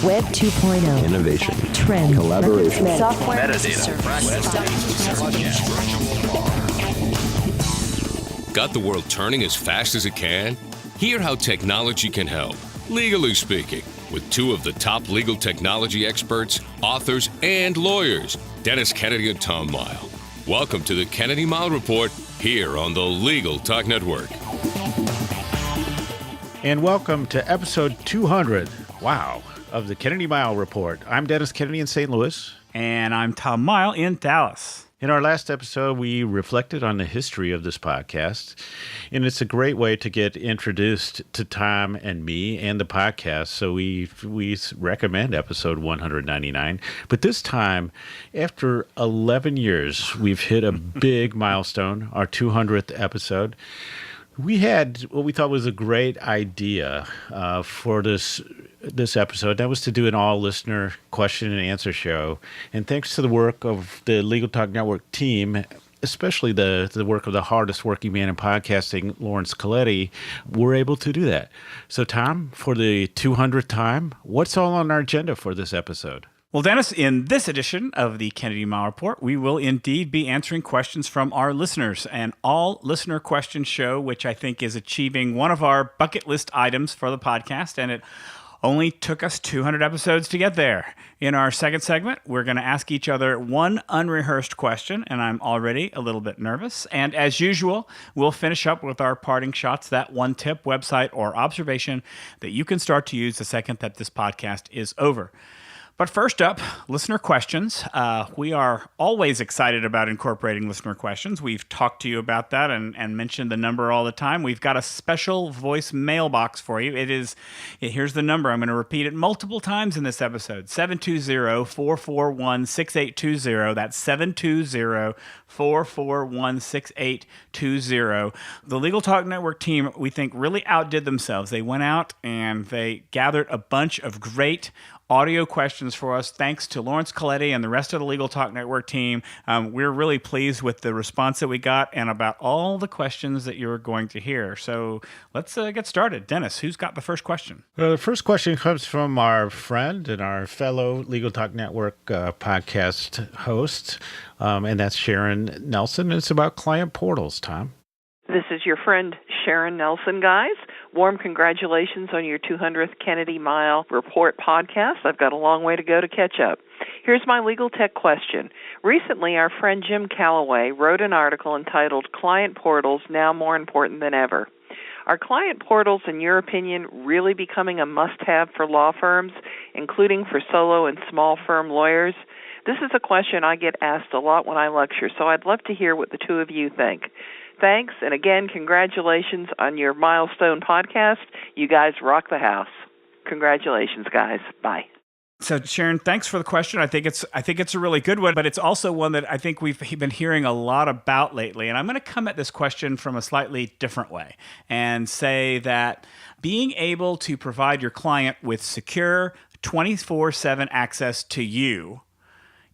Web 2.0. Innovation. Trends. Collaboration. Software. Metadata. Got the world turning as fast as it can? Hear how technology can help, legally speaking, with two of the top legal technology experts, authors, and lawyers, Dennis Kennedy and Tom Mighell. Welcome to the Kennedy-Mighell Report here on the Legal Talk Network. And welcome to episode 200, of the Kennedy-Mighell Report. I'm Dennis Kennedy in St. Louis. And I'm Tom Mighell in Dallas. In our last episode, we reflected on the history of this podcast, and it's a great way to get introduced to Tom and me and the podcast, so we recommend episode 199. But this time, after 11 years, we've hit a big milestone, our 200th episode. We had what we thought was a great idea for this episode. That was to do an all-listener question and answer show. And thanks to the work of the Legal Talk Network team, especially the work of the hardest working man in podcasting, Lawrence Coletti, we're able to do that. So, Tom, for the 200th time, what's all on our agenda for this episode? Well, Dennis, in this edition of the Kennedy-Mighell Report, we will indeed be answering questions from our listeners, an all-listener question show, which I think is achieving one of our bucket list items for the podcast, and it only took us 200 episodes to get there. In our second segment, we're going to ask each other one unrehearsed question, and I'm already a little bit nervous. And as usual, we'll finish up with our parting shots, that one tip, website, or observation that you can start to use the second that this podcast is over. But first up, listener questions. We are always excited about incorporating listener questions. We've talked to you about that and mentioned the number all the time. We've got a special voice mailbox for you. Here's the number. I'm going to repeat it multiple times in this episode. 720-441-6820. That's 720-441-6820. The Legal Talk Network team, we think, really outdid themselves. They went out and they gathered a bunch of great audio questions for us. Thanks to Lawrence Coletti and the rest of the Legal Talk Network team. We're really pleased with the response that we got and about all the questions that you're going to hear. So let's get started. Dennis, who's got the first question? Well, the first question comes from our friend and our fellow Legal Talk Network podcast host, and that's Sharon Nelson. It's about client portals, Tom. This is your friend Sharon Nelson, guys. Warm congratulations on your 200th Kennedy-Mighell Report podcast. I've got a long way to go to catch up. Here's my legal tech question. Recently, our friend Jim Calloway wrote an article entitled Client Portals Now More Important Than Ever. Are client portals, in your opinion, really becoming a must-have for law firms, including for solo and small firm lawyers? This is a question I get asked a lot when I lecture, so I'd love to hear what the two of you think. Thanks, and again, congratulations on your milestone podcast. You guys rock the house. Congratulations, guys. Bye. So, Sharon, thanks for the question. I think it's a really good one, but it's also one that I think we've been hearing a lot about lately. And I'm going to come at this question from a slightly different way and say that being able to provide your client with secure 24/7 access to you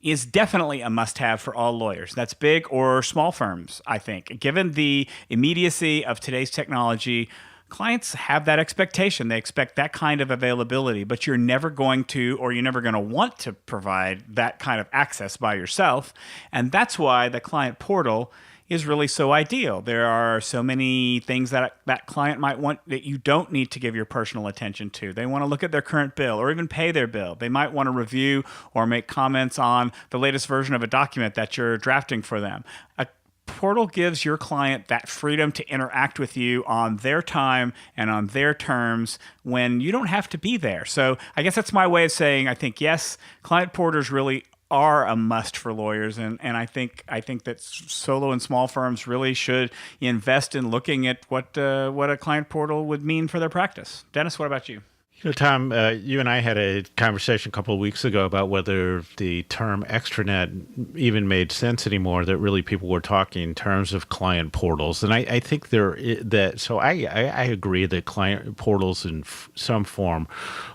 is definitely a must-have for all lawyers. That's big or small firms, I think. Given the immediacy of today's technology, clients have that expectation. They expect that kind of availability, but you're never going to want to provide that kind of access by yourself. And that's why the client portal is really so ideal. There are so many things that that client might want that you don't need to give your personal attention to. They want to look at their current bill or even pay their bill. They might want to review or make comments on the latest version of a document that you're drafting for them. A portal gives your client that freedom to interact with you on their time and on their terms when you don't have to be there. So I guess that's my way of saying, I think, yes, client portals really are a must for lawyers, and I think that solo and small firms really should invest in looking at what a client portal would mean for their practice. Dennis, what about you? You know, Tom, you and I had a conversation a couple of weeks ago about whether the term extranet even made sense anymore, that really people were talking in terms of client portals. And I think I agree that client portals in some form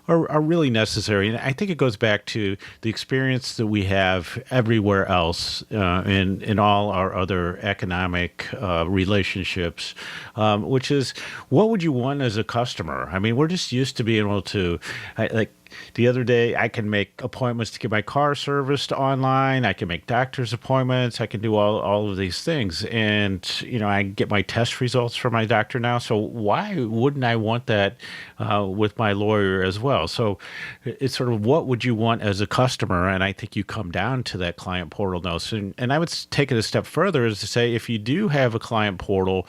are really necessary. And I think it goes back to the experience that we have everywhere else in all our other economic relationships, which is, what would you want as a customer? I mean, we're just used to being able to, the other day, I can make appointments to get my car serviced online. I can make doctor's appointments. I can do all of these things. And, I get my test results from my doctor now. So why wouldn't I want that with my lawyer as well? So it's sort of what would you want as a customer? And I think you come down to that client portal notion. And I would take it a step further is to say, if you do have a client portal,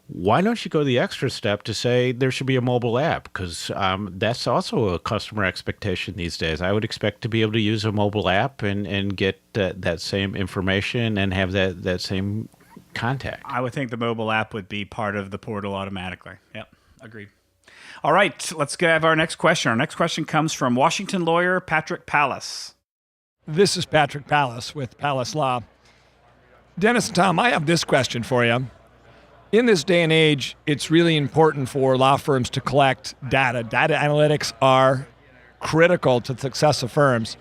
why don't you go the extra step to say there should be a mobile app? Because that's also a customer expectation these days. I would expect to be able to use a mobile app and get that same information and have that same contact. I would think the mobile app would be part of the portal automatically. Yep, agreed. All right, let's have our next question. Our next question comes from Washington lawyer Patrick Pallas. This is Patrick Pallas with Pallas Law. Dennis and Tom, I have this question for you. In this day and age, it's really important for law firms to collect data. Data analytics are critical to the success of firms.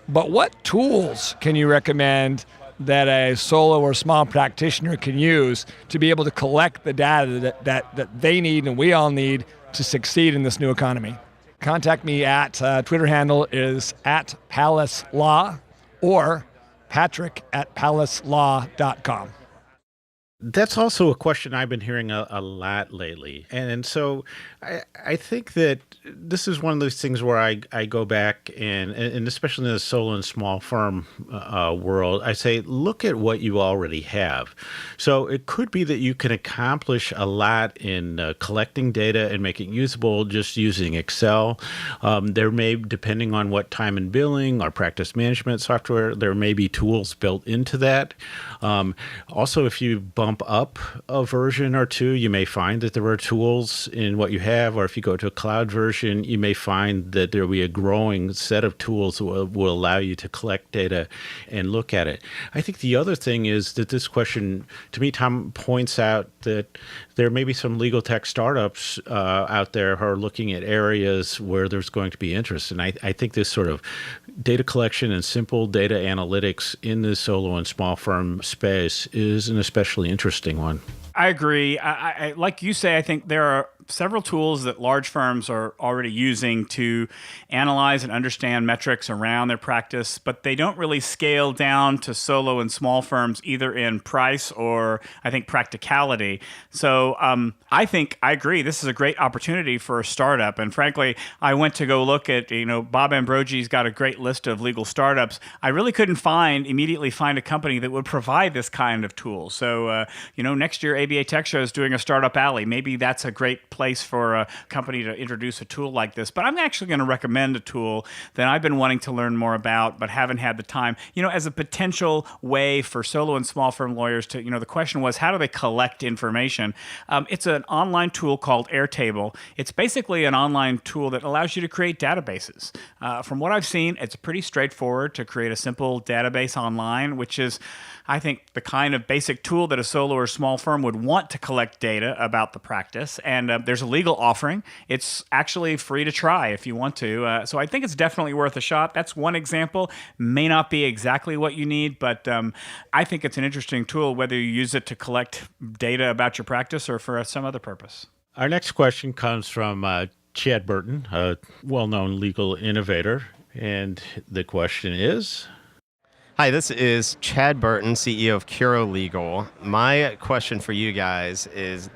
But what tools can you recommend that a solo or small practitioner can use to be able to collect the data that they need and we all need to succeed in this new economy? Contact me at Twitter handle is at Pallas Law or patrick@pallaslaw.com. That's also a question I've been hearing a lot lately. And so I think that this is one of those things where I go back and especially in the solo and small firm world, I say, look at what you already have. So it could be that you can accomplish a lot in collecting data and making it usable just using Excel. There may, depending on what time and billing or practice management software, there may be tools built into that. Also, if you bump up a version or two, you may find that there are tools in what you have, or if you go to a cloud version, you may find that there will be a growing set of tools that will allow you to collect data and look at it. I think the other thing is that this question, to me, Tom, points out that there may be some legal tech startups out there who are looking at areas where there's going to be interest. And I think this sort of data collection and simple data analytics in the solo and small firm space is an especially interesting one. I agree. I like you say, I think there are several tools that large firms are already using to analyze and understand metrics around their practice, but they don't really scale down to solo and small firms either in price or, I think, practicality. So I think I agree. This is a great opportunity for a startup. And frankly, I went to go look at, Bob Ambrogi's got a great list of legal startups. I really couldn't immediately find a company that would provide this kind of tool. So, next year ABA Tech Show is doing a Startup Alley. Maybe that's a great place for a company to introduce a tool like this. But I'm actually going to recommend a tool that I've been wanting to learn more about but haven't had the time, as a potential way for solo and small firm lawyers to, the question was, how do they collect information? It's an online tool called Airtable. It's basically an online tool that allows you to create databases. From what I've seen, it's pretty straightforward to create a simple database online, which is, I think, the kind of basic tool that a solo or small firm would want to collect data about the practice. And there's a legal offering. It's actually free to try if you want to. So I think it's definitely worth a shot. That's one example. May not be exactly what you need, but I think it's an interesting tool, whether you use it to collect data about your practice or for some other purpose. Our next question comes from Chad Burton, a well-known legal innovator. And the question is... Hi, this is Chad Burton, CEO of Curo Legal. My question for you guys is,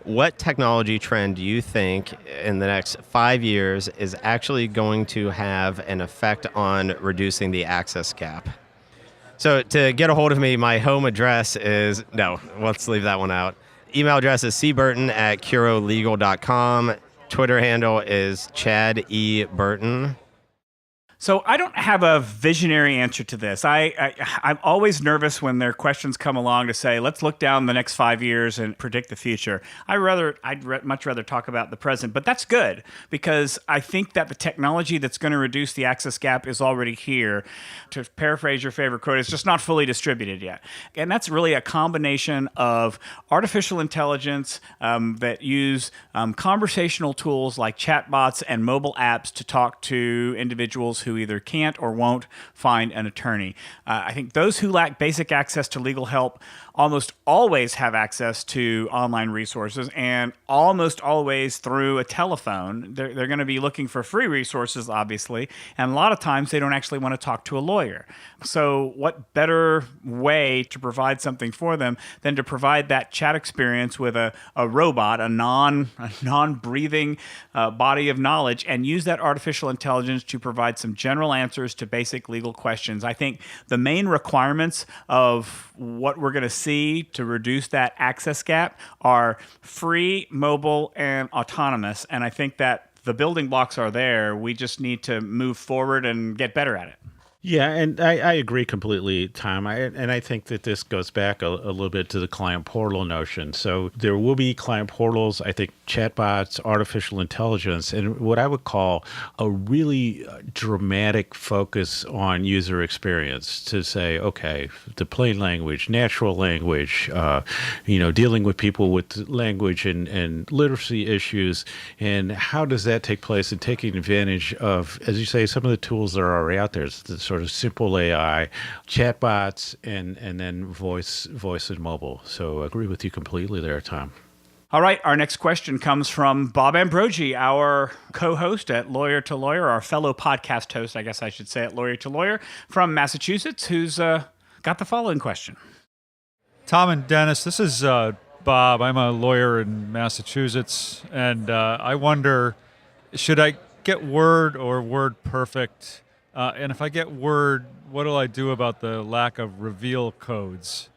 what technology trend do you think in the next 5 years is actually going to have an effect on reducing the access gap? So to get a hold of me, my home address is, no, let's leave that one out. Email address is cburton@curolegal.com. Twitter handle is Chad E. Burton. So I don't have a visionary answer to this. I'm always nervous when their questions come along to say, let's look down the next 5 years and predict the future. I'd much rather talk about the present, but that's good because I think that the technology that's going to reduce the access gap is already here. To paraphrase your favorite quote, it's just not fully distributed yet. And that's really a combination of artificial intelligence that use conversational tools like chatbots and mobile apps to talk to individuals who who either can't or won't find an attorney. I think those who lack basic access to legal help almost always have access to online resources, and almost always through a telephone. They're going to be looking for free resources, obviously, and a lot of times they don't actually want to talk to a lawyer. So what better way to provide something for them than to provide that chat experience with a robot, a non-breathing body of knowledge, and use that artificial intelligence to provide some general answers to basic legal questions. I think the main requirements of what we're going to see to reduce that access gap are free, mobile, and autonomous. And I think that the building blocks are there. We just need to move forward and get better at it. Yeah, and I agree completely, Tom. I think that this goes back a little bit to the client portal notion. So there will be client portals, I think chatbots, artificial intelligence, and what I would call a really dramatic focus on user experience to say, okay, the plain language, natural language, dealing with people with language and literacy issues, and how does that take place and taking advantage of, as you say, some of the tools that are already out there. It's the sort of simple AI, chatbots, and then voice and mobile. So I agree with you completely there, Tom. All right, our next question comes from Bob Ambrogi, our co-host at Lawyer to Lawyer, our fellow podcast host, I guess I should say, at Lawyer to Lawyer from Massachusetts, who's got the following question. Tom and Dennis, this is Bob. I'm a lawyer in Massachusetts, and I wonder, should I get Word or Word Perfect? And if I get Word, what do I do about the lack of reveal codes?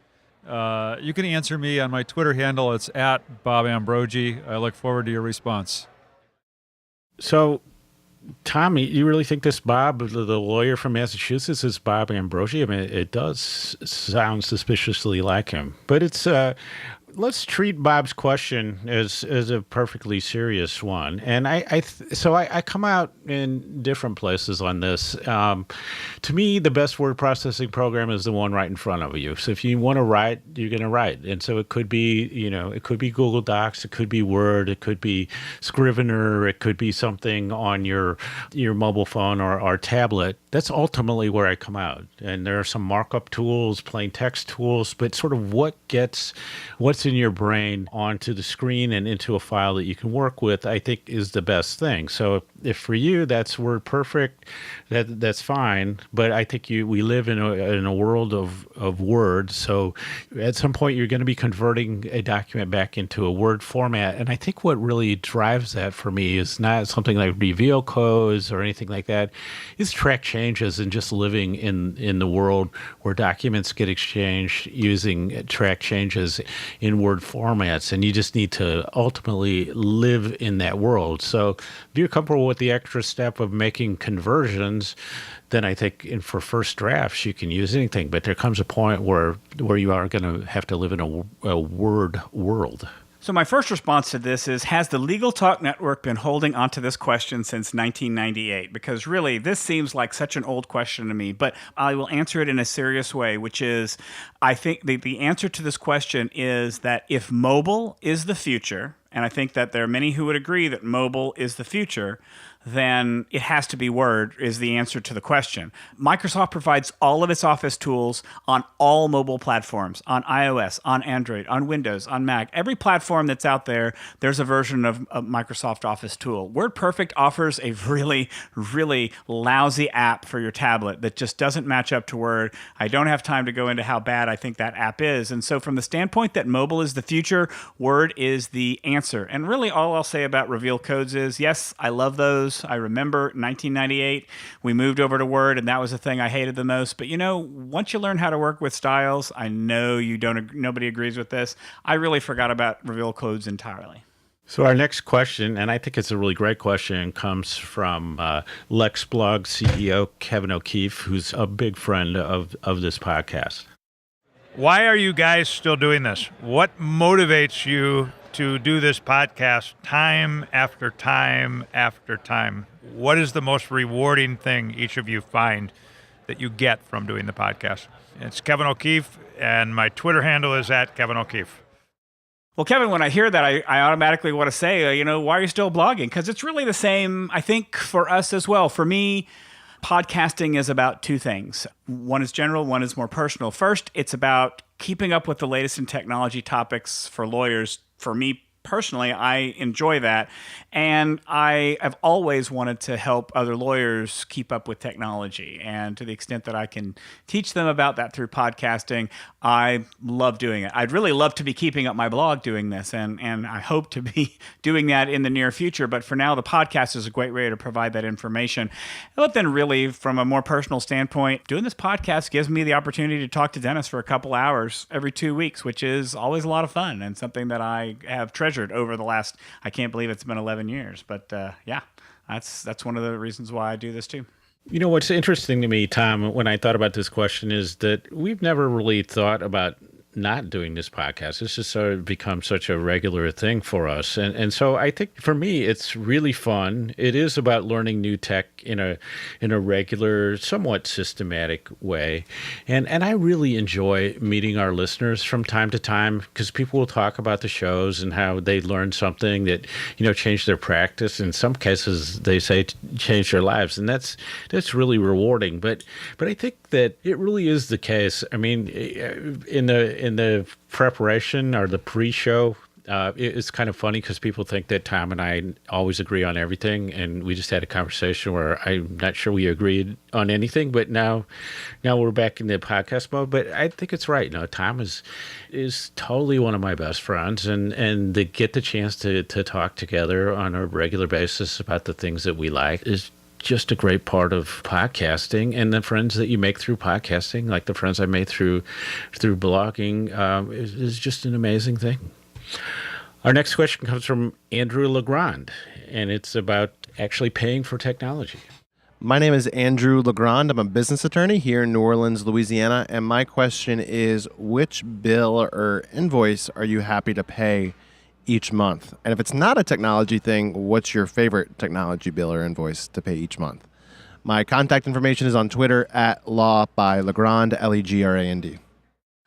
You can answer me on my Twitter handle. It's at Bob Ambrogi. I look forward to your response. So, Tommy, you really think this Bob, the lawyer from Massachusetts, is Bob Ambrogi? I mean, it does sound suspiciously like him. But it's let's treat Bob's question as a perfectly serious one. And so I come out in different places on this. To me, the best word processing program is the one right in front of you. So if you want to write, you're going to write. And so it could be, it could be Google Docs, it could be Word, it could be Scrivener, it could be something on your mobile phone or tablet. That's ultimately where I come out. And there are some markup tools, plain text tools, but sort of what's in your brain onto the screen and into a file that you can work with, I think is the best thing. So if for you that's Word Perfect, that's fine. But I think we live in a world of Word. So at some point you're going to be converting a document back into a Word format. And I think what really drives that for me is not something like reveal codes or anything like that. It's track changes and just living in the world where documents get exchanged using track changes in Word formats, and you just need to ultimately live in that world. So if you're comfortable with the extra step of making conversions, then I think for first drafts you can use anything. But there comes a point where you are going to have to live in a Word world. So my first response to this is, has the Legal Talk Network been holding onto this question since 1998? Because really, this seems like such an old question to me, but I will answer it in a serious way, which is, I think the answer to this question is that if mobile is the future, and I think that there are many who would agree that mobile is the future, then it has to be Word is the answer to the question. Microsoft provides all of its Office tools on all mobile platforms, on iOS, on Android, on Windows, on Mac. Every platform that's out there, there's a version of a Microsoft Office tool. WordPerfect offers a really, really lousy app for your tablet that just doesn't match up to Word. I don't have time to go into how bad I think that app is. And so from the standpoint that mobile is the future, Word is the answer. And really all I'll say about reveal codes is, yes, I love those. I remember 1998, we moved over to Word, and that was the thing I hated the most. But once you learn how to work with styles, I know nobody agrees with this. I really forgot about reveal codes entirely. So our next question, and I think it's a really great question, comes from LexBlog CEO Kevin O'Keefe, who's a big friend of this podcast. Why are you guys still doing this? What motivates you to do this podcast time after time after time? What is the most rewarding thing each of you find that you get from doing the podcast? It's Kevin O'Keefe, and my Twitter handle is at Kevin O'Keefe. Well, Kevin, when I hear that, I automatically want to say, why are you still blogging? Because it's really the same, I think, for us as well. For me, Podcasting is about two things. One is general, one is more personal. First, it's about keeping up with the latest in technology topics for lawyers. For me personally, I enjoy that. And I have always wanted to help other lawyers keep up with technology. And to the extent that I can teach them about that through podcasting, I love doing it. I'd really love to be keeping up my blog doing this. And I hope to be doing that in the near future. But for now, the podcast is a great way to provide that information. But then really, from a more personal standpoint, doing this podcast gives me the opportunity to talk to Dennis for a couple hours every 2 weeks, which is always a lot of fun and something that I have treasured over the last, I can't believe it's been 11 years. But yeah, that's one of the reasons why I do this too. You know, what's interesting to me, Tom, when I thought about this question is that we've never really thought about not doing this podcast. This has sort of become such a regular thing for us. And so I think for me, it's really fun. It is about learning new tech in a regular, somewhat systematic way. And I really enjoy meeting our listeners from time to time because people will talk about the shows and how they learned something that, changed their practice. In some cases, they say changed their lives. And that's really rewarding. But I think that it really is the case. I mean, in the preparation or the pre-show, it's kind of funny because people think that Tom and I always agree on everything, and we just had a conversation where I'm not sure we agreed on anything, but now we're back in the podcast mode. But I think it's right. Tom is totally one of my best friends, and to get the chance to talk together on a regular basis about the things that we like is just a great part of podcasting, and the friends that you make through podcasting, like the friends I made through blogging, is just an amazing thing. Our next question comes from Andrew Legrand, and it's about actually paying for technology. My name is Andrew Legrand. I'm a business attorney here in New Orleans, Louisiana, and my question is, which bill or invoice are you happy to pay each month? And if it's not a technology thing, what's your favorite technology bill or invoice to pay each month? My contact information is on Twitter at @lawbylegrand, Legrand.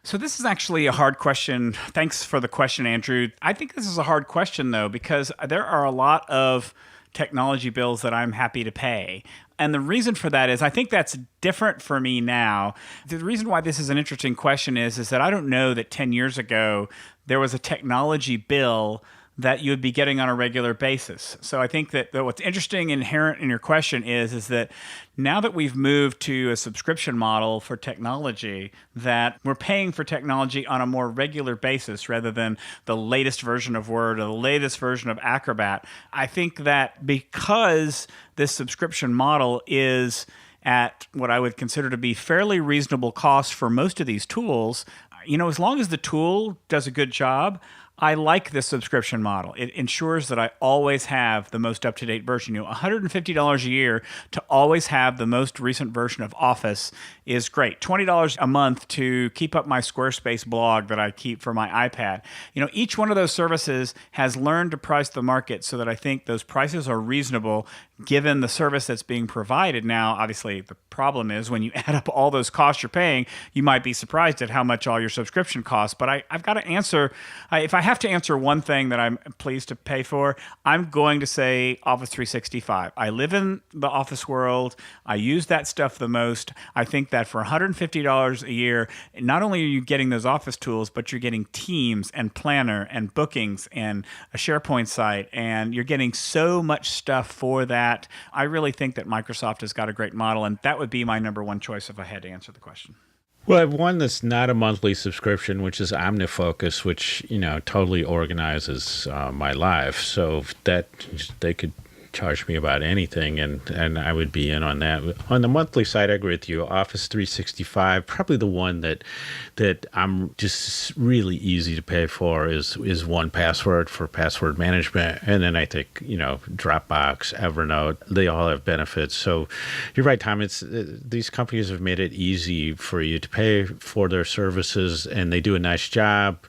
So this is actually a hard question. Thanks for the question, Andrew. I think this is a hard question, though, because there are a lot of technology bills that I'm happy to pay. And the reason for that is I think that's different for me now. The reason why this is an interesting question is that I don't know that 10 years ago there was a technology bill that you would be getting on a regular basis. So I think that what's interesting inherent in your question is that now that we've moved to a subscription model for technology, that we're paying for technology on a more regular basis rather than the latest version of Word or the latest version of Acrobat. I think that because this subscription model is at what I would consider to be fairly reasonable cost for most of these tools, as long as the tool does a good job, I like this subscription model. It ensures that I always have the most up-to-date version. $150 a year to always have the most recent version of Office is great. $20 a month to keep up my Squarespace blog that I keep for my iPad. Each one of those services has learned to price the market so that I think those prices are reasonable given the service that's being provided. Now, obviously, the problem is when you add up all those costs you're paying, you might be surprised at how much all your subscription costs. But I've got to answer, if I have to answer one thing that I'm pleased to pay for, I'm going to say Office 365. I live in the Office world. I use that stuff the most. I think that for $150 a year, not only are you getting those Office tools, but you're getting Teams and Planner and bookings and a SharePoint site, and you're getting so much stuff for that. I really think that Microsoft has got a great model, and that would be my number one choice if I had to answer the question. Well, I have one that's not a monthly subscription, which is OmniFocus, which, totally organizes my life. So that they could charge me about anything, and I would be in on that. On the monthly side, I agree with you. Office 365, probably the one that I'm just really easy to pay for is 1Password for password management. And then I think, Dropbox, Evernote, they all have benefits. So you're right, Tom. These companies have made it easy for you to pay for their services, and they do a nice job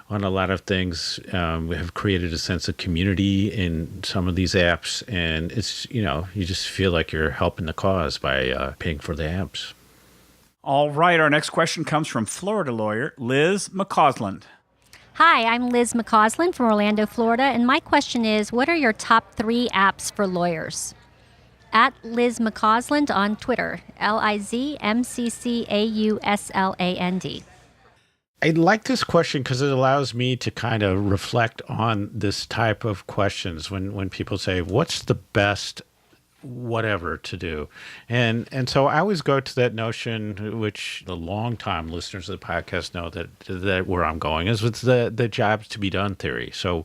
on a lot of things. We have created a sense of community in some of these apps, and it's, you just feel like you're helping the cause by paying for the apps. All right, our next question comes from Florida lawyer Liz McCausland. Hi, I'm Liz McCausland from Orlando, Florida, and my question is, what are your top 3 apps for lawyers? at Liz McCausland on Twitter, LizMcCausland. I like this question because it allows me to kind of reflect on this type of questions when people say, what's the best whatever to do? And so I always go to that notion, which the longtime listeners of the podcast know that where I'm going is with the jobs to be done theory. So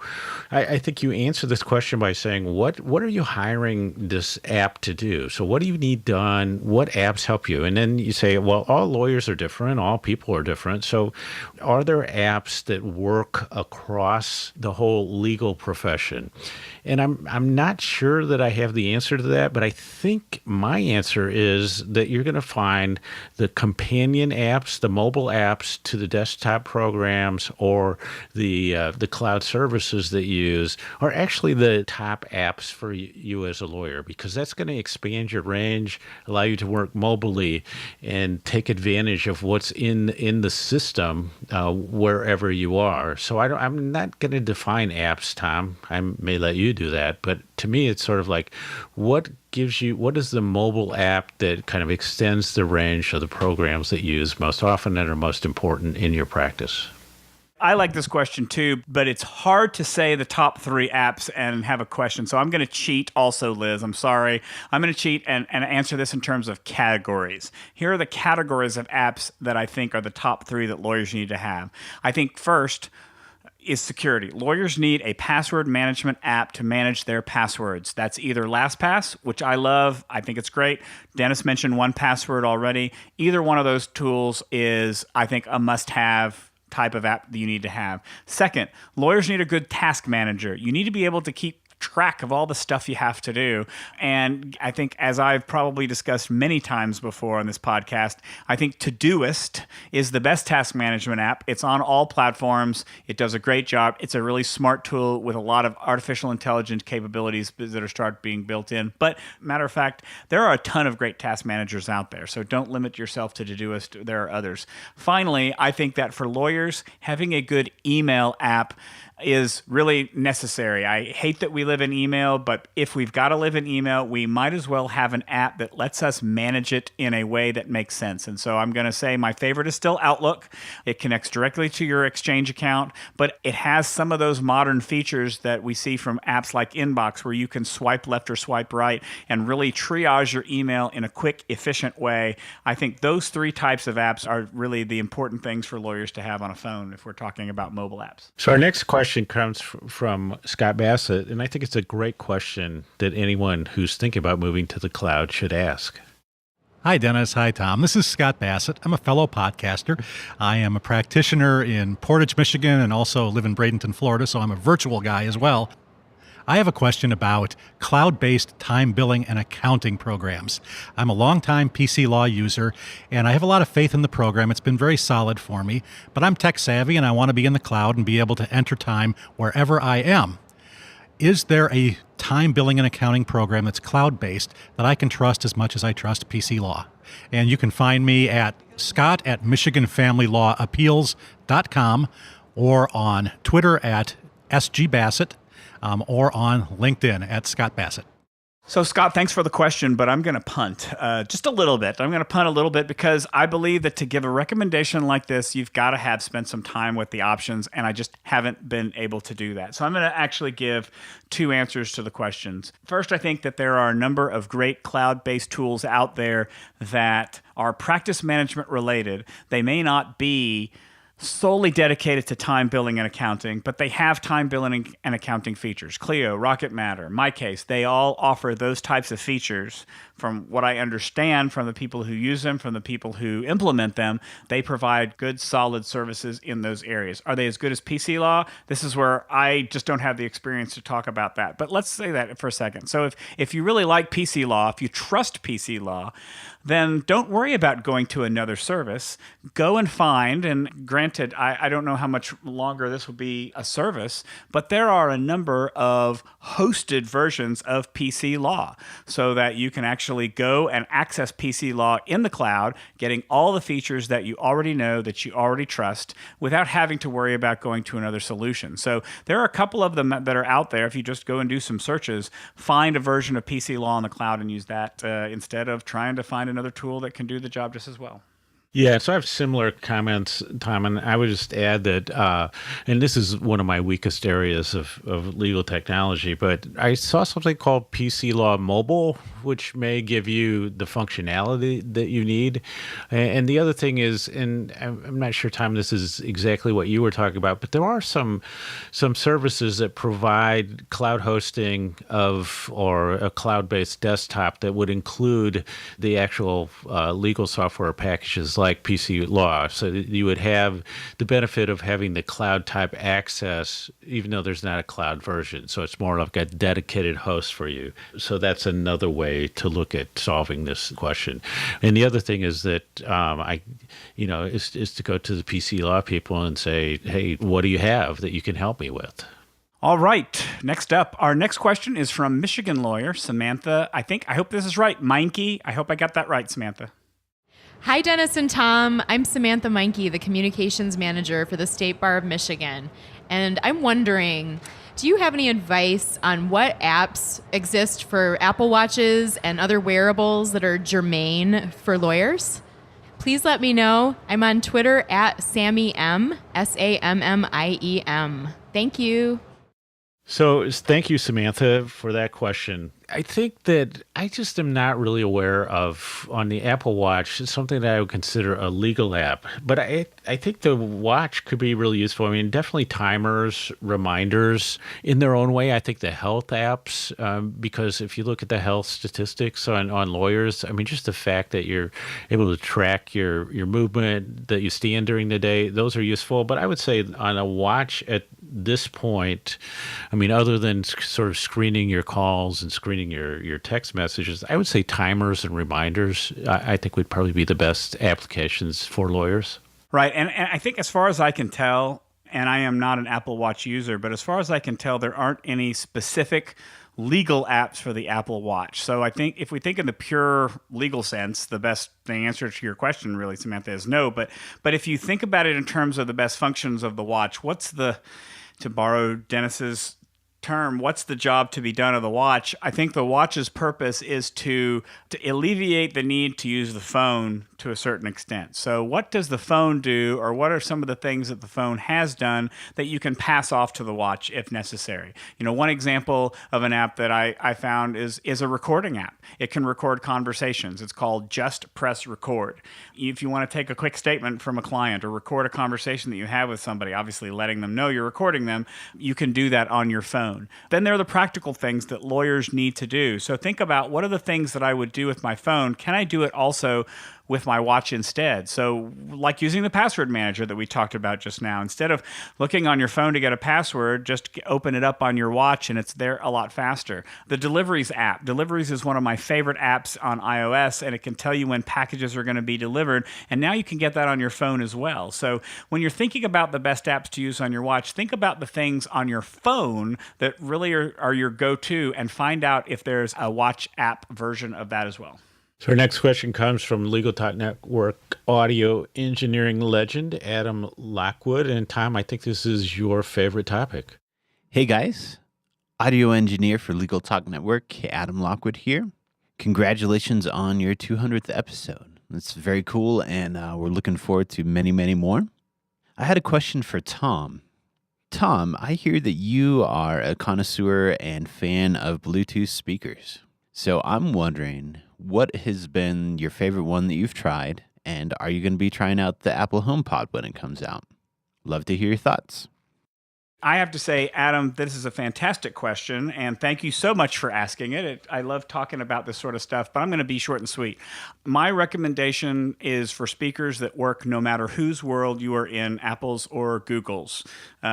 I think you answer this question by saying, what are you hiring this app to do? So what do you need done? What apps help you? And then you say, well, all lawyers are different, all people are different. So are there apps that work across the whole legal profession? And I'm not sure that I have the answer to that, but I think my answer is that you're going to find the companion apps, the mobile apps to the desktop programs, or the cloud services that you use are actually the top apps for you as a lawyer, because that's going to expand your range, allow you to work mobilely, and take advantage of what's in the system wherever you are. So I'm not going to define apps, Tom. I may let you do that, but to me it's sort of like, what is the mobile app that kind of extends the range of the programs that you use most often and are most important in your practice? I like this question too, but it's hard to say the top 3 apps and have a question. So I'm going to cheat also, Liz. I'm sorry. I'm going to cheat and answer this in terms of categories. Here are the categories of apps that I think are the top 3 that lawyers need to have. I think first is security. Lawyers need a password management app to manage their passwords. That's either LastPass, which I love. I think it's great. Dennis mentioned 1Password already. Either one of those tools is, I think, a must-have type of app that you need to have. Second, lawyers need a good task manager. You need to be able to keep track of all the stuff you have to do. And I think, as I've probably discussed many times before on this podcast, I think Todoist is the best task management app. It's on all platforms. It does a great job. It's a really smart tool with a lot of artificial intelligence capabilities that are start being built in. But matter of fact, there are a ton of great task managers out there. So don't limit yourself to Todoist. There are others. Finally, I think that for lawyers, having a good email app is really necessary. I hate that we live in email, but if we've got to live in email, we might as well have an app that lets us manage it in a way that makes sense. And so I'm going to say my favorite is still Outlook. It connects directly to your Exchange account, but it has some of those modern features that we see from apps like Inbox, where you can swipe left or swipe right and really triage your email in a quick, efficient way. I think those 3 types of apps are really the important things for lawyers to have on a phone if we're talking about mobile apps. So our next question comes from Scott Bassett, and I think it's a great question that anyone who's thinking about moving to the cloud should ask. Hi, Dennis. Hi, Tom. This is Scott Bassett. I'm a fellow podcaster. I am a practitioner in Portage, Michigan, and also live in Bradenton, Florida, so I'm a virtual guy as well. I have a question about cloud-based time billing and accounting programs. I'm a longtime PC Law user, and I have a lot of faith in the program. It's been very solid for me, but I'm tech savvy, and I want to be in the cloud and be able to enter time wherever I am. Is there a time billing and accounting program that's cloud-based that I can trust as much as I trust PC Law? And you can find me at scott@michiganfamilylawappeals.com or on Twitter at sgbassett. Or on LinkedIn at Scott Bassett. So, Scott, thanks for the question, but I'm going to punt just a little bit. I'm going to punt a little bit because I believe that to give a recommendation like this, you've got to have spent some time with the options, and I just haven't been able to do that. So I'm going to actually give 2 answers to the questions. First, I think that there are a number of great cloud-based tools out there that are practice management related. They may not be solely dedicated to time billing and accounting, but they have time billing and accounting features. Clio, Rocket Matter, MyCase, they all offer those types of features. From what I understand from the people who use them, from the people who implement them, they provide good, solid services in those areas. Are they as good as PC Law? This is where I just don't have the experience to talk about that. But let's say that for a second. So if you really like PC Law, if you trust PC Law, then don't worry about going to another service. Go and find, and granted, granted, I don't know how much longer this will be a service, but there are a number of hosted versions of PC Law so that you can actually go and access PC Law in the cloud, getting all the features that you already know, that you already trust, without having to worry about going to another solution. So there are a couple of them that are out there. If you just go and do some searches, find a version of PC Law in the cloud and use that instead of trying to find another tool that can do the job just as well. Yeah, so I have similar comments, Tom, and I would just add that, and this is one of my weakest areas of legal technology, but I saw something called PC Law Mobile, which may give you the functionality that you need. And the other thing is, and I'm not sure, Tom, this is exactly what you were talking about, but there are some services that provide cloud hosting or a cloud-based desktop that would include the actual legal software packages like PC Law. So you would have the benefit of having the cloud type access, even though there's not a cloud version. So it's more like a dedicated host for you. So that's another way to look at solving this question. And the other thing is that is to go to the PC Law people and say, hey, what do you have that you can help me with? All right. Next up, our next question is from Michigan lawyer Samantha. I hope this is right. Meinke. I hope I got that right, Samantha. Hi, Dennis and Tom. I'm Samantha Meinke, the communications manager for the State Bar of Michigan. And I'm wondering, do you have any advice on what apps exist for Apple Watches and other wearables that are germane for lawyers? Please let me know. I'm on Twitter at SammyM, SammIEM. Thank you. So thank you, Samantha, for that question. I think that I just am not really aware of, on the Apple Watch, something that I would consider a legal app. But I think the watch could be really useful. I mean, definitely timers, reminders in their own way. I think the health apps, because if you look at the health statistics on lawyers, I mean, just the fact that you're able to track your movement, that you stand during the day, those are useful. But I would say on a watch at this point, I mean, other than sort of screening your calls and screening your text messages, I would say timers and reminders, I think would probably be the best applications for lawyers. Right. And I think as far as I can tell, and I am not an Apple Watch user, but as far as I can tell, there aren't any specific legal apps for the Apple Watch. So I think if we think in the pure legal sense, the answer to your question really, Samantha, is no. But if you think about it in terms of the best functions of the watch, to borrow Dennis's term, what's the job to be done of the watch? I think the watch's purpose is to alleviate the need to use the phone to a certain extent. So what does the phone do, or what are some of the things that the phone has done that you can pass off to the watch if necessary? One example of an app that I found is a recording app. It can record conversations. It's called Just Press Record. If you want to take a quick statement from a client or record a conversation that you have with somebody, obviously letting them know you're recording them, you can do that on your phone. Then there are the practical things that lawyers need to do. So think about, what are the things that I would do with my phone? Can I do it also with my watch instead? So like using the password manager that we talked about just now, instead of looking on your phone to get a password, just open it up on your watch and it's there a lot faster. The Deliveries app. Deliveries is one of my favorite apps on iOS, and it can tell you when packages are going to be delivered. And now you can get that on your phone as well. So when you're thinking about the best apps to use on your watch, think about the things on your phone that really are your go-to, and find out if there's a watch app version of that as well. So our next question comes from Legal Talk Network audio engineering legend, Adam Lockwood. And Tom, I think this is your favorite topic. Hey guys, audio engineer for Legal Talk Network, Adam Lockwood here. Congratulations on your 200th episode. It's very cool, and we're looking forward to many, many more. I had a question for Tom. Tom, I hear that you are a connoisseur and fan of Bluetooth speakers. So I'm wondering, what has been your favorite one that you've tried? And are you going to be trying out the Apple HomePod when it comes out? Love to hear your thoughts. I have to say, Adam, this is a fantastic question, and thank you so much for asking it. I love talking about this sort of stuff, but I'm going to be short and sweet. My recommendation is for speakers that work no matter whose world you are in, Apple's or Google's.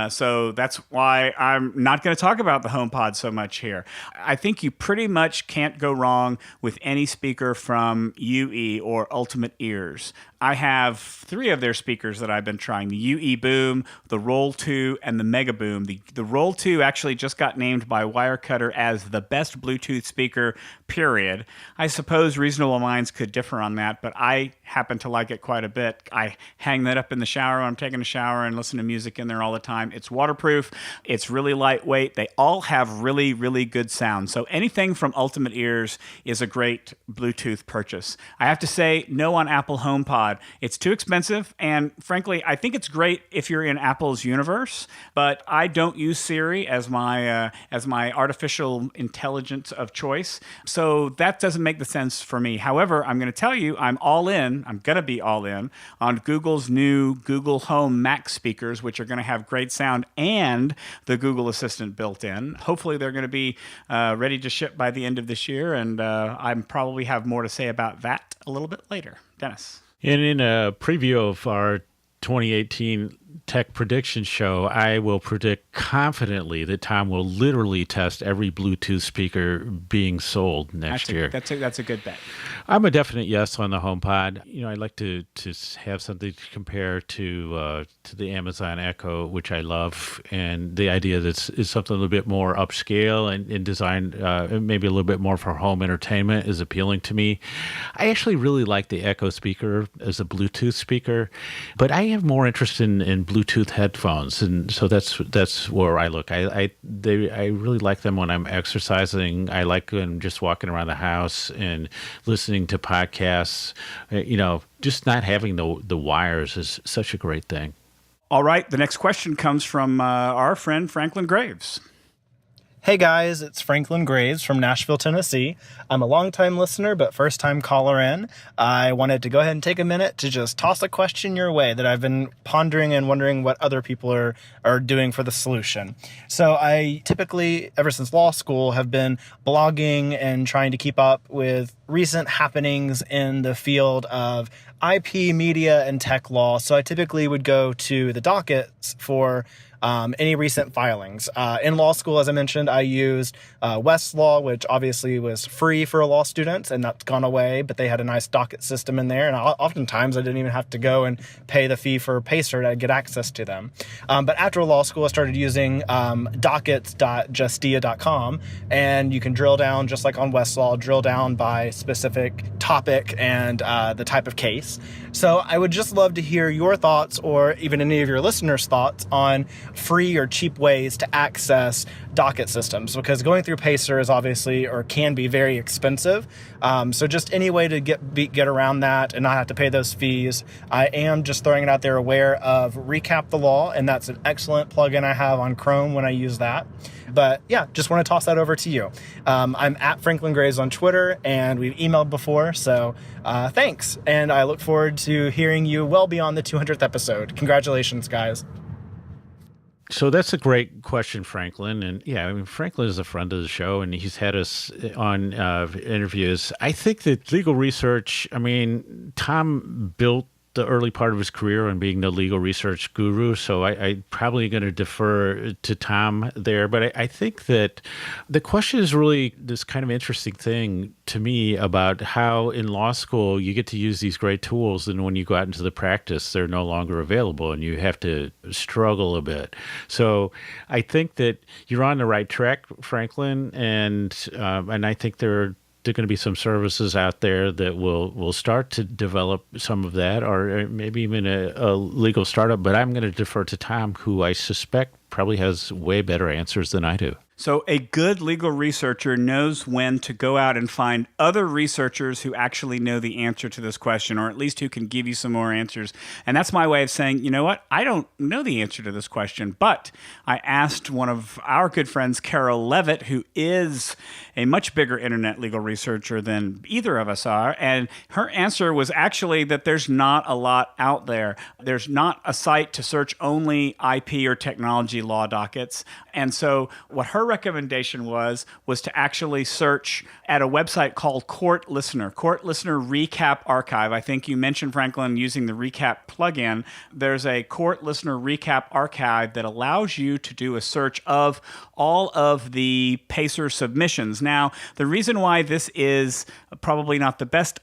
So that's why I'm not going to talk about the HomePod so much here. I think you pretty much can't go wrong with any speaker from UE or Ultimate Ears. I have 3 of their speakers that I've been trying, the UE Boom, the Roll 2, and the Mega Boom. The Roll 2 actually just got named by Wirecutter as the best Bluetooth speaker, period. I suppose reasonable minds could differ on that, but I happen to like it quite a bit. I hang that up in the shower when I'm taking a shower and listen to music in there all the time. It's waterproof. It's really lightweight. They all have really, really good sound. So anything from Ultimate Ears is a great Bluetooth purchase. I have to say, no on Apple HomePod. It's too expensive, and frankly, I think it's great if you're in Apple's universe, but I don't use Siri as my artificial intelligence of choice, so that doesn't make the sense for me. However, I'm going to tell you, I'm going to be all in on Google's new Google Home Max speakers, which are going to have great sound and the Google Assistant built in. Hopefully, they're going to be ready to ship by the end of this year, and I probably have more to say about that a little bit later. Dennis. And in a preview of our 2018 Tech Prediction Show, I will predict confidently that Tom will literally test every Bluetooth speaker being sold next year. That's a good bet. I'm a definite yes on the HomePod. You know, I like to have something to compare to the Amazon Echo, which I love, and the idea that it's something a little bit more upscale and designed maybe a little bit more for home entertainment is appealing to me. I actually really like the Echo speaker as a Bluetooth speaker, but I have more interest in Bluetooth headphones, and so that's where I look. I really like them when I'm exercising. I like them just walking around the house and listening to podcasts. You know, just not having the wires is such a great thing. All right, the next question comes from our friend Franklin Graves. Hey guys, it's Franklin Graves from Nashville, Tennessee. I'm a longtime listener, but first-time caller in. I wanted to go ahead and take a minute to just toss a question your way that I've been pondering and wondering what other people are doing for the solution. So I typically, ever since law school, have been blogging and trying to keep up with recent happenings in the field of IP, media, and tech law. So I typically would go to the dockets for any recent filings. In law school, as I mentioned, I used Westlaw, which obviously was free for law students, and that's gone away, but they had a nice docket system in there, and oftentimes I didn't even have to go and pay the fee for Pacer to get access to them. But after law school, I started using dockets.justia.com, and you can drill down, just like on Westlaw, drill down by specific topic and the type of case. So I would just love to hear your thoughts, or even any of your listeners' thoughts on free or cheap ways to access docket systems, because going through Pacer is obviously, or can be, very expensive. So just any way to get around that and not have to pay those fees. I am, just throwing it out there, aware of Recap the Law, and that's an excellent plugin I have on Chrome when I use that. But yeah, just want to toss that over to you. I'm at Franklin Graves on Twitter, and we've emailed before, so thanks. And I look forward to hearing you well beyond the 200th episode. Congratulations, guys. So that's a great question, Franklin. And yeah, I mean, Franklin is a friend of the show, and he's had us on interviews. I think that legal research, I mean, Tom built the early part of his career on being the legal research guru, so I'm probably going to defer to Tom there. But I think that the question is really this kind of interesting thing to me about how in law school you get to use these great tools, and when you go out into the practice, they're no longer available, and you have to struggle a bit. So I think that you're on the right track, Franklin, and I think there are going to be some services out there that will start to develop some of that, or maybe even a legal startup. But I'm going to defer to Tom, who I suspect probably has way better answers than I do. So a good legal researcher knows when to go out and find other researchers who actually know the answer to this question, or at least who can give you some more answers. And that's my way of saying, you know what? I don't know the answer to this question, but I asked one of our good friends, Carol Levitt, who is a much bigger internet legal researcher than either of us are. And her answer was actually that there's not a lot out there. There's not a site to search only IP or technology law dockets. And so what her recommendation was to actually search at a website called Court Listener Recap Archive. I think you mentioned, Franklin, using the Recap plugin. There's a Court Listener Recap Archive that allows you to do a search of all of the PACER submissions. Now, the reason why this is probably not the best,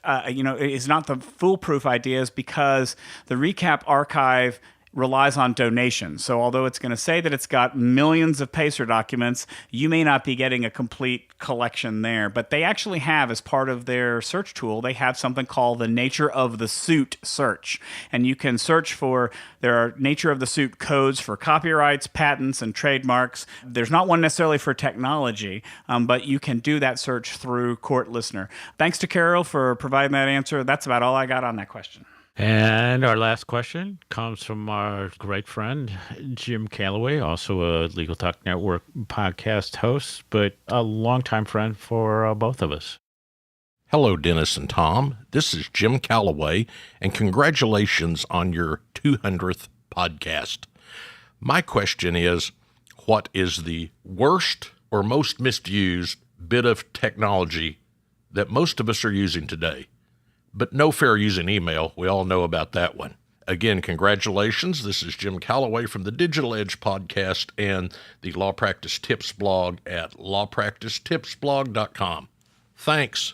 is not the foolproof idea is because the Recap Archive relies on donations. So although it's going to say that it's got millions of PACER documents, you may not be getting a complete collection there. But they actually have, as part of their search tool, they have something called the nature of the suit search. And you can search for, there are nature of the suit codes for copyrights, patents, and trademarks. There's not one necessarily for technology, but you can do that search through Court Listener. Thanks to Carol for providing that answer. That's about all I got on that question. And our last question comes from our great friend, Jim Calloway, also a Legal Talk Network podcast host, but a longtime friend for both of us. Hello, Dennis and Tom. This is Jim Calloway, and congratulations on your 200th podcast. My question is, what is the worst or most misused bit of technology that most of us are using today? But no fair using email. We all know about that one. Again, congratulations. This is Jim Calloway from the Digital Edge podcast and the Law Practice Tips blog at lawpracticetipsblog.com. Thanks.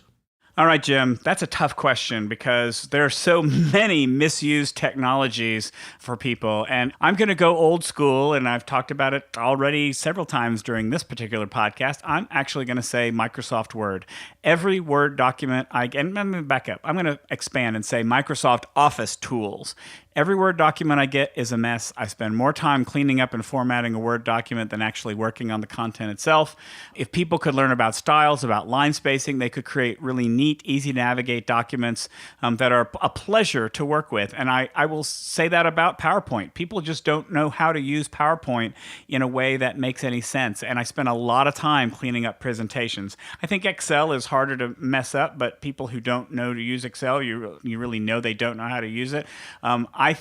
All right, Jim, that's a tough question because there are so many misused technologies for people. And I'm going to go old school, and I've talked about it already several times during this particular podcast. I'm actually going to say Microsoft Word. Every Word document and let me back up. I'm going to expand and say Microsoft Office tools. Every Word document I get is a mess. I spend more time cleaning up and formatting a Word document than actually working on the content itself. If people could learn about styles, about line spacing, they could create really neat, easy to navigate documents that are a pleasure to work with. And I will say that about PowerPoint. People just don't know how to use PowerPoint in a way that makes any sense. And I spend a lot of time cleaning up presentations. I think Excel is harder to mess up, but people who don't know to use Excel, you really know they don't know how to use it. I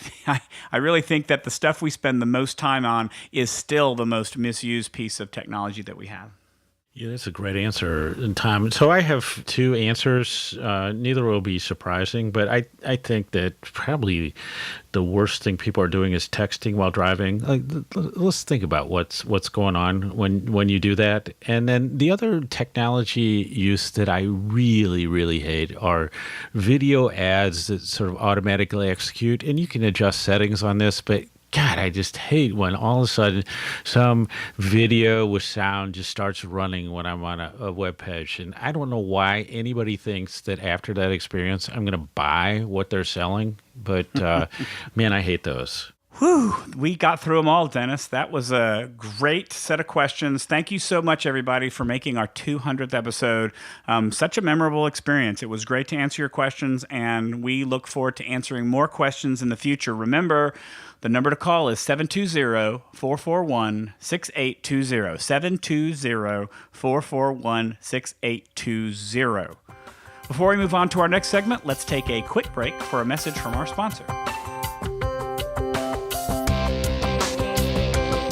really think that the stuff we spend the most time on is still the most misused piece of technology that we have. Yeah, that's a great answer, Tom. So I have two answers. Neither will be surprising, but I think that probably the worst thing people are doing is texting while driving. Let's think about what's going on when you do that. And then the other technology use that I really, really hate are video ads that sort of automatically execute. And you can adjust settings on this, but God, I just hate when all of a sudden some video with sound just starts running when I'm on a web page. And I don't know why anybody thinks that after that experience, I'm going to buy what they're selling. But man, I hate those. Whew, we got through them all, Dennis. That was a great set of questions. Thank you so much, everybody, for making our 200th episode such a memorable experience. It was great to answer your questions, and we look forward to answering more questions in the future. Remember, the number to call is 720-441-6820, 720-441-6820. Before we move on to our next segment, let's take a quick break for a message from our sponsor.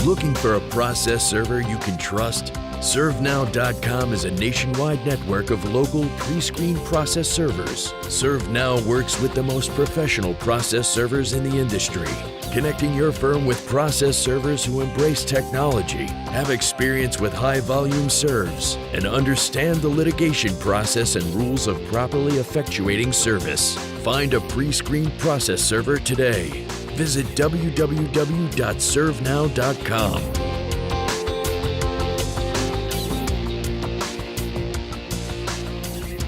Looking for a process server you can trust? ServeNow.com is a nationwide network of local pre-screened process servers. ServeNow works with the most professional process servers in the industry, connecting your firm with process servers who embrace technology, have experience with high-volume serves, and understand the litigation process and rules of properly effectuating service. Find a pre-screened process server today. Visit www.servenow.com.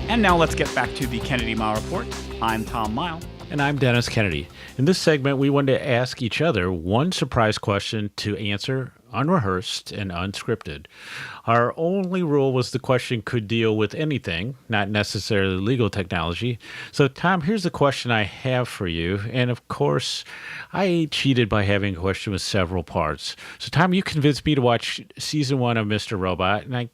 And now let's get back to the Kennedy-Mighell Report. I'm Tom Mighell. And I'm Dennis Kennedy. In this segment, we wanted to ask each other one surprise question to answer unrehearsed and unscripted. Our only rule was the question could deal with anything, not necessarily legal technology. So, Tom, here's the question I have for you. And of course, I cheated by having a question with several parts. So, Tom, you convinced me to watch season 1 of Mr. Robot, and I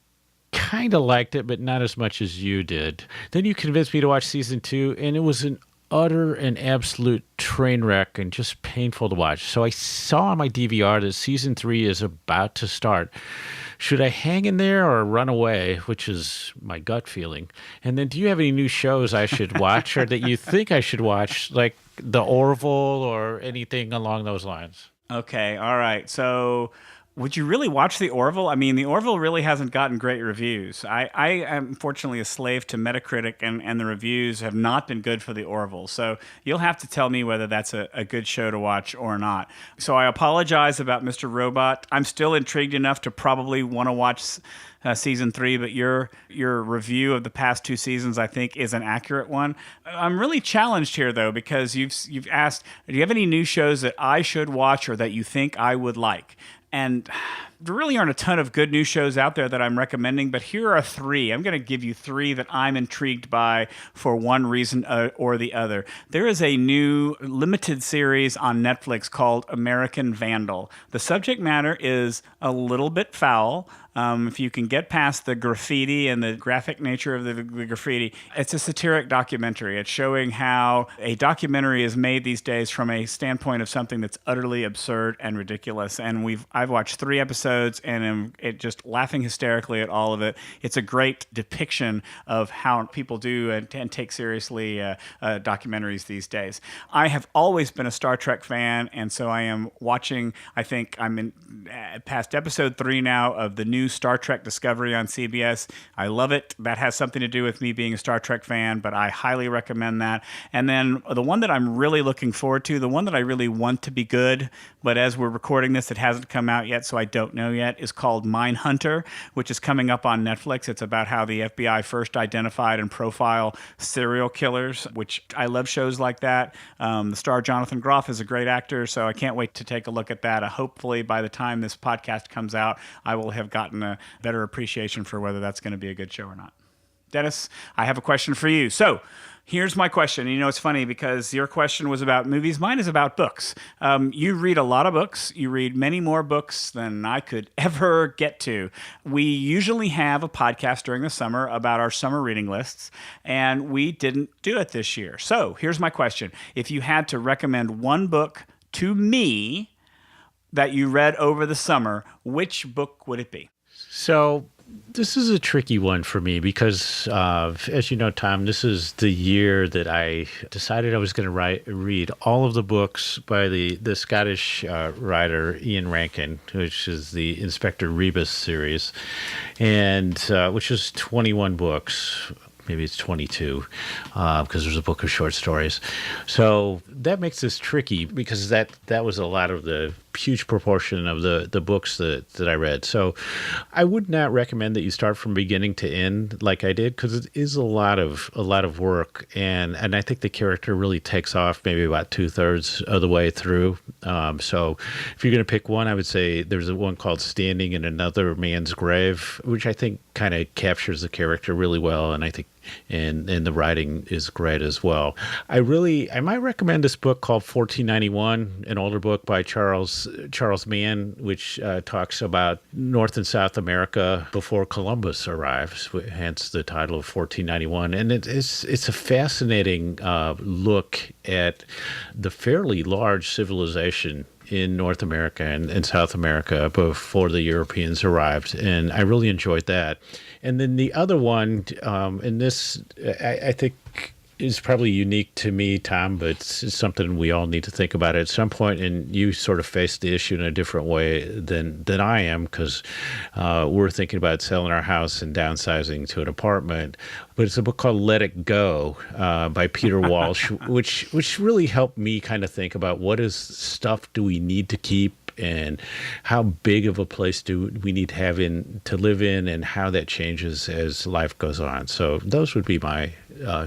kind of liked it, but not as much as you did. Then you convinced me to watch season 2, and it was an utter and absolute train wreck and just painful to watch. So I saw on my DVR that season 3 is about to start. Should I hang in there or run away, which is my gut feeling? And then do you have any new shows I should watch or that you think I should watch, like The Orville or anything along those lines? Okay, all right. So would you really watch The Orville? I mean, The Orville really hasn't gotten great reviews. I am unfortunately a slave to Metacritic, and the reviews have not been good for The Orville. So you'll have to tell me whether that's a good show to watch or not. So I apologize about Mr. Robot. I'm still intrigued enough to probably want to watch season 3, but your review of the past 2 seasons, I think, is an accurate one. I'm really challenged here, though, because you've asked, do you have any new shows that I should watch or that you think I would like? And there really aren't a ton of good new shows out there that I'm recommending, but here are 3. I'm going to give you 3 that I'm intrigued by for one reason or the other. There is a new limited series on Netflix called American Vandal. The subject matter is a little bit foul. If you can get past the graffiti and the graphic nature of the graffiti, it's a satiric documentary. It's showing how a documentary is made these days from a standpoint of something that's utterly absurd and ridiculous. And I've watched 3 episodes and am just laughing hysterically at all of it. It's a great depiction of how people do and take seriously documentaries these days. I have always been a Star Trek fan, and so I am watching, I think I'm in past episode 3 now of the new Star Trek Discovery on CBS. I love it. That has something to do with me being a Star Trek fan, but I highly recommend that. And then the one that I'm really looking forward to, the one that I really want to be good, but as we're recording this, it hasn't come out yet, so I don't know yet, is called Mindhunter, which is coming up on Netflix. It's about how the FBI first identified and profile serial killers, which I love shows like that. The star Jonathan Groff is a great actor, so I can't wait to take a look at that. Hopefully by the time this podcast comes out, I will have gotten a better appreciation for whether that's going to be a good show or not. Dennis, I have a question for you. So here's my question. You know, it's funny because your question was about movies. Mine is about books. You read a lot of books. You read many more books than I could ever get to. We usually have a podcast during the summer about our summer reading lists, and we didn't do it this year. So here's my question. If you had to recommend one book to me that you read over the summer, which book would it be? So this is a tricky one for me because, as you know, Tom, this is the year that I decided I was going to read all of the books by the Scottish writer Ian Rankin, which is the Inspector Rebus series, and which is 21 books. Maybe it's 22 because there's a book of short stories. So that makes this tricky because that was a lot of the huge proportion of the books that I read. So I would not recommend that you start from beginning to end like I did because it is a lot of work, and I think the character really takes off maybe about 2/3 of the way through. So if you're going to pick one, I would say there's one called Standing in Another Man's Grave, which I think kind of captures the character really well, and I think and the writing is great as well. I might recommend this book called 1491, an older book by Charles Mann, which talks about North and South America before Columbus arrives, hence the title of 1491. And it's a fascinating look at the fairly large civilization in North America and South America before the Europeans arrived. And I really enjoyed that. And then the other one, and this I think is probably unique to me, Tom, but it's something we all need to think about at some point. And you sort of face the issue in a different way than I am because we're thinking about selling our house and downsizing to an apartment. But it's a book called Let It Go by Peter Walsh, which really helped me kind of think about what stuff do we need to keep and how big of a place do we need to live in and how that changes as life goes on. So those would be my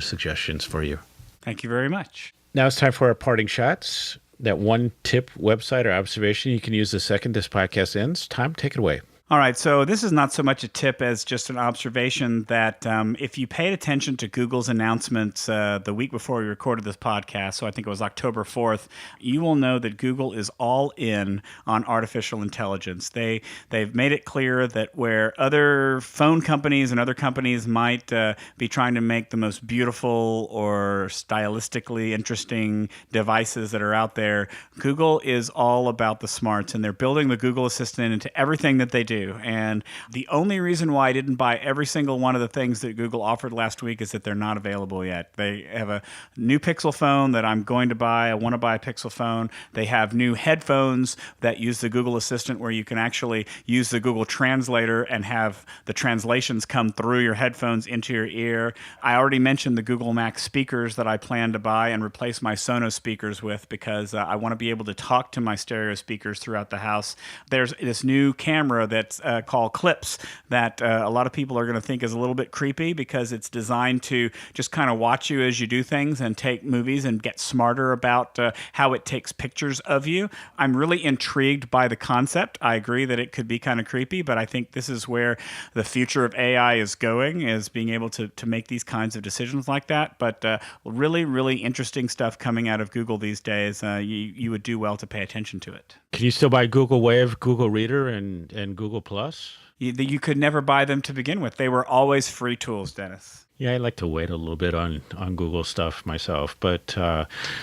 suggestions for you. Thank you very much. Now it's time for our parting shots. that one tip, website, or observation you can use the second this podcast ends. Tom, take it away. All right, so this is not so much a tip as just an observation that if you paid attention to Google's announcements the week before we recorded this podcast, so I think it was October 4th, you will know that Google is all in on artificial intelligence. They've made it clear that where other phone companies and other companies might be trying to make the most beautiful or stylistically interesting devices that are out there, Google is all about the smarts, and they're building the Google Assistant into everything that they do. And the only reason why I didn't buy every single one of the things that Google offered last week is that they're not available yet. They have a new Pixel phone that I'm going to buy. I want to buy a Pixel phone. They have new headphones that use the Google Assistant where you can actually use the Google Translator and have the translations come through your headphones into your ear. I already mentioned the Google Max speakers that I plan to buy and replace my Sonos speakers with because I want to be able to talk to my stereo speakers throughout the house. There's this new camera that's called Clips that a lot of people are going to think is a little bit creepy because it's designed to just kind of watch you as you do things and take movies and get smarter about how it takes pictures of you. I'm really intrigued by the concept. I agree that it could be kind of creepy, but I think this is where the future of AI is going, is being able to make these kinds of decisions like that. But really, really interesting stuff coming out of Google these days. You would do well to pay attention to it. Can you still buy Google Wave, Google Reader, and Google Plus? You could never buy them to begin with. They were always free tools, Dennis. Yeah, I like to wait a little bit on Google stuff myself. But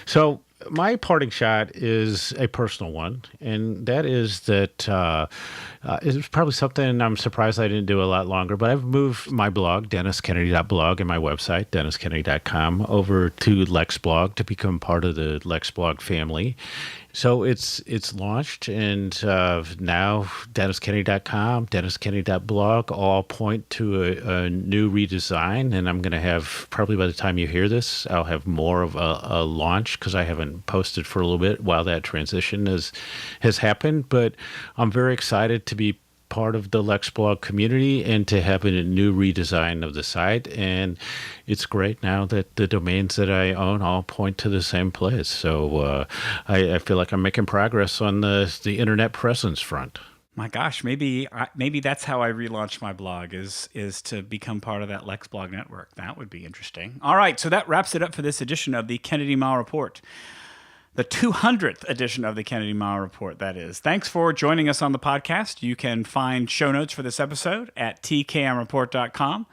so my parting shot is a personal one, and that is that it's probably something I'm surprised I didn't do a lot longer, but I've moved my blog, DennisKennedy.blog, and my website, DennisKennedy.com, over to LexBlog to become part of the LexBlog family. So it's launched, and now DennisKennedy.com, DennisKennedy.blog all point to a new redesign, and I'm going to have, probably by the time you hear this, I'll have more of a launch because I haven't posted for a little bit while that transition has happened. But I'm very excited to be part of the LexBlog community and to have a new redesign of the site. And it's great now that the domains that I own all point to the same place. So I feel like I'm making progress on the internet presence front. My gosh, maybe that's how I relaunched my blog is to become part of that LexBlog network. That would be interesting. All right, so that wraps it up for this edition of the Kennedy-Mighell Report. The 200th edition of the Kennedy-Mighell Report, that is. Thanks for joining us on the podcast. You can find show notes for this episode at tkmreport.com.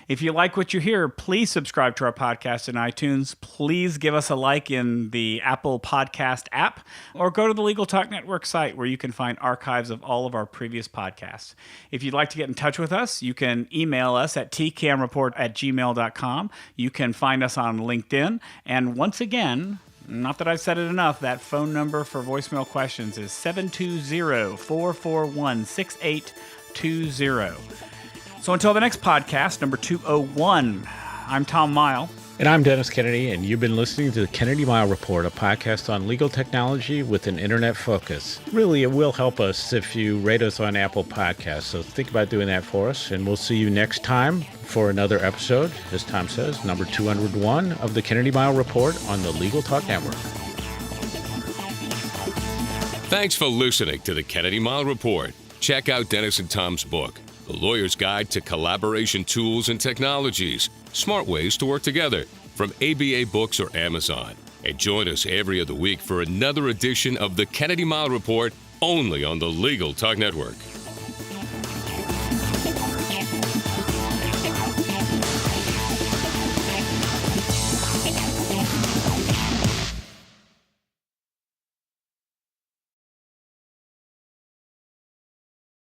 If you like what you hear, please subscribe to our podcast in iTunes. Please give us a like in the Apple Podcast app, or go to the Legal Talk Network site where you can find archives of all of our previous podcasts. If you'd like to get in touch with us, you can email us at tkmreport@gmail.com. You can find us on LinkedIn. And once again, not that I've said it enough, that phone number for voicemail questions is 720-441-6820. So until the next podcast, number 201, I'm Tom Mighell. And I'm Dennis Kennedy, and you've been listening to the Kennedy-Mighell Report, a podcast on legal technology with an internet focus. Really, it will help us if you rate us on Apple Podcasts, so think about doing that for us, and we'll see you next time for another episode, as Tom says, number 201 of the Kennedy-Mighell Report on the Legal Talk Network. Thanks for listening to the Kennedy-Mighell Report. Check out Dennis and Tom's book, The Lawyer's Guide to Collaboration Tools and Technologies, Smart Ways to Work Together, from ABA Books or Amazon. And join us every other week for another edition of the Kennedy-Mighell Report, only on the Legal Talk Network.